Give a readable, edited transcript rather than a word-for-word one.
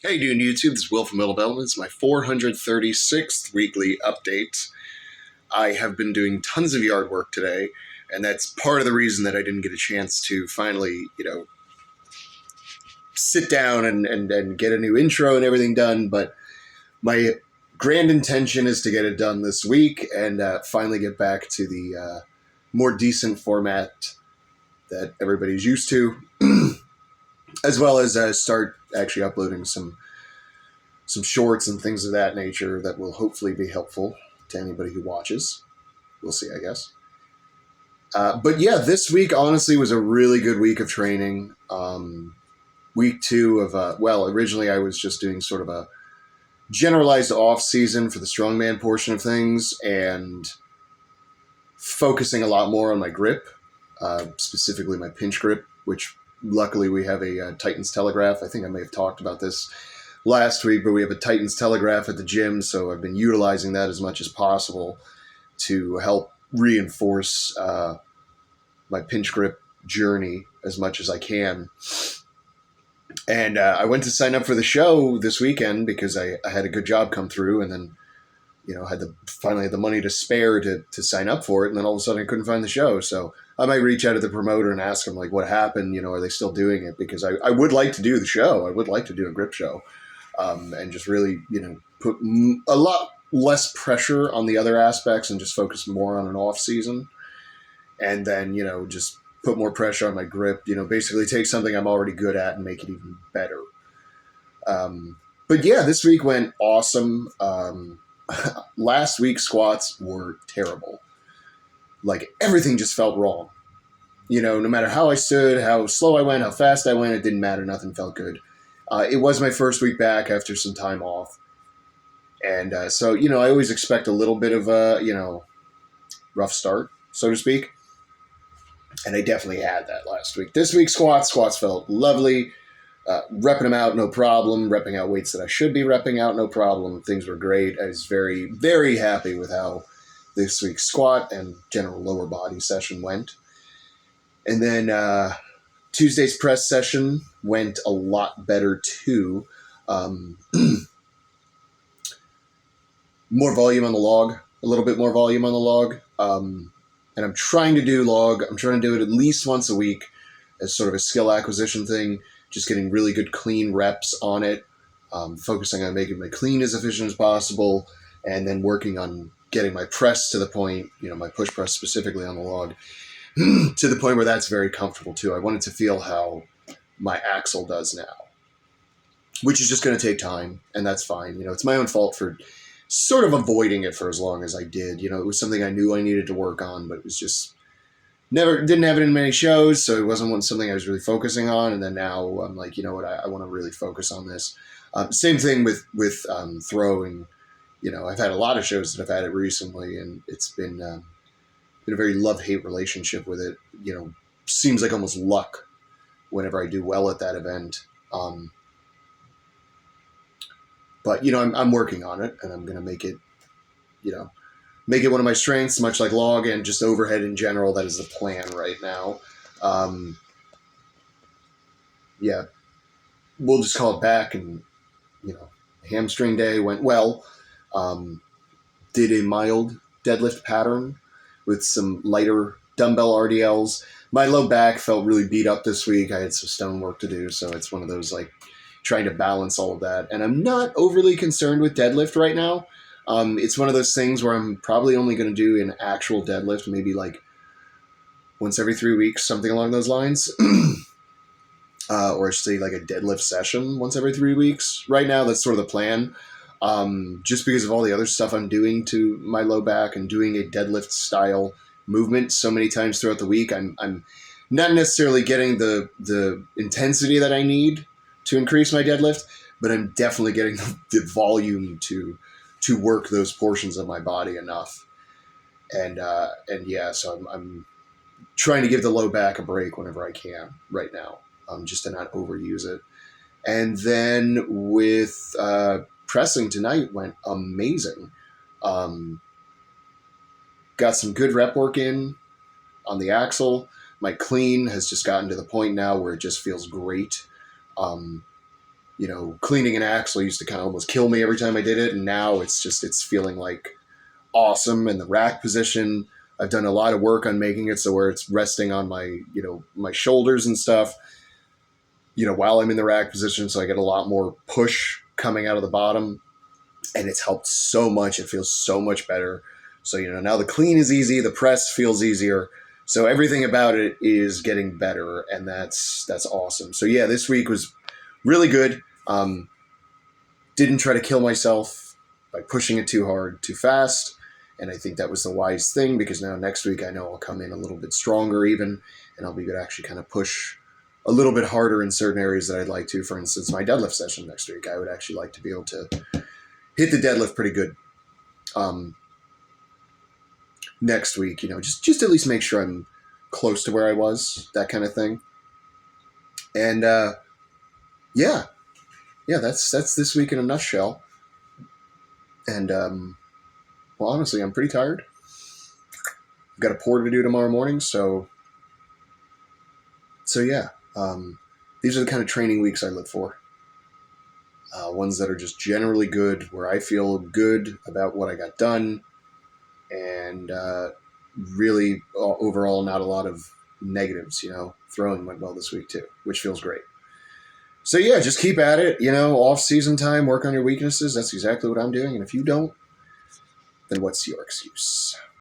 Hey, doing YouTube. This is Will from Middle Bellman. It's my 436th weekly update. I have been doing tons of yard work today, and that's part of the reason that I didn't get a chance to finally, sit down and get a new intro and everything done. But my grand intention is to get it done this week and finally get back to the more decent format that everybody's used to, as well as start actually uploading some shorts and things of that nature that will hopefully be helpful to anybody who watches. We'll see, I guess. But yeah, this week honestly was a really good week of training. Week two of, originally I was just doing sort of a generalized off season for the strongman portion of things and focusing a lot more on my grip, specifically my pinch grip, which luckily we have a Titans Telegraph. I think I may have talked about this last week, but we have a Titans Telegraph at the gym, so I've been utilizing that as much as possible to help reinforce my pinch grip journey as much as I can. And I went to sign up for the show this weekend because I had a good job come through, and then finally had the money to spare to sign up for it, and then all of a sudden I couldn't find the show. So I might reach out to the promoter and ask them, like, what happened? Are they still doing it? Because I would like to do the show. I would like to do a grip show, and just really, put a lot less pressure on the other aspects and just focus more on an off season. And then, just put more pressure on my grip, basically take something I'm already good at and make it even better. But yeah, this week went awesome. Last week's squats were terrible. Like, everything just felt wrong. No matter how I stood, how slow I went, how fast I went, it didn't matter. Nothing felt good. It was my first week back after some time off. And so, I always expect a little bit of a, rough start, so to speak. And I definitely had that last week. This week, squats felt lovely. Repping them out, no problem. Repping out weights that I should be repping out, no problem. Things were great. I was very, very happy with how this week's squat and general lower body session went. And then Tuesday's press session went a lot better too. More volume on the log, a little bit more volume on the log. And I'm trying to do log. I'm trying to do it at least once a week as sort of a skill acquisition thing, just getting really good clean reps on it, focusing on making my clean as efficient as possible, and then working on getting my press to the point, my push press specifically on the log, to the point where that's very comfortable too. I wanted to feel how my axle does now, which is just going to take time, and that's fine. It's my own fault for sort of avoiding it for as long as I did. It was something I knew I needed to work on, but it was just didn't have it in many shows, so it wasn't something I was really focusing on. And then now I'm like, you know what, I want to really focus on this. Same thing with throwing. I've had a lot of shows that I've had it recently, and it's been a very love-hate relationship with it. Seems like almost luck whenever I do well at that event. But I'm working on it, and I'm going to make it, make it one of my strengths, much like log and just overhead in general. That is the plan right now. Yeah, we'll just call it back. And, hamstring day went well. Did a mild deadlift pattern with some lighter dumbbell RDLs. My low back felt really beat up this week. I had some stone work to do, so it's one of those, like, trying to balance all of that. And I'm not overly concerned with deadlift right now. It's one of those things where I'm probably only going to do an actual deadlift, maybe like once every 3 weeks, something along those lines. Or say like a deadlift session once every 3 weeks. Right now, that's sort of the plan. Just because of all the other stuff I'm doing to my low back and doing a deadlift style movement so many times throughout the week, I'm not necessarily getting the intensity that I need to increase my deadlift, but I'm definitely getting the volume to work those portions of my body enough. And yeah, so I'm trying to give the low back a break whenever I can right now, just to not overuse it. And then with pressing tonight went amazing. Got some good rep work in on the axle. My clean has just gotten to the point now where it just feels great. cleaning an axle used to kind of almost kill me every time I did it. And now it's feeling like awesome. And the rack position, I've done a lot of work on making it so where it's resting on my shoulders and stuff, while I'm in the rack position. So I get a lot more push coming out of the bottom, and it's helped so much. It feels so much better. So, now the clean is easy, the press feels easier. So everything about it is getting better, and that's awesome. So yeah, this week was really good. Didn't try to kill myself by pushing it too hard, too fast. And I think that was the wise thing, because now next week I know I'll come in a little bit stronger even, and I'll be able to actually kind of push a little bit harder in certain areas that I'd like to. For instance, my deadlift session next week, I would actually like to be able to hit the deadlift pretty good next week, just at least make sure I'm close to where I was, that kind of thing. And yeah, that's this week in a nutshell. And well, honestly, I'm pretty tired. I've got a pour to do tomorrow morning, so yeah. These are the kind of training weeks I look for. Ones that are just generally good, where I feel good about what I got done, and really overall not a lot of negatives. Throwing went well this week too, which feels great. So yeah, just keep at it. Off season time, work on your weaknesses. That's exactly what I'm doing. And if you don't, then what's your excuse?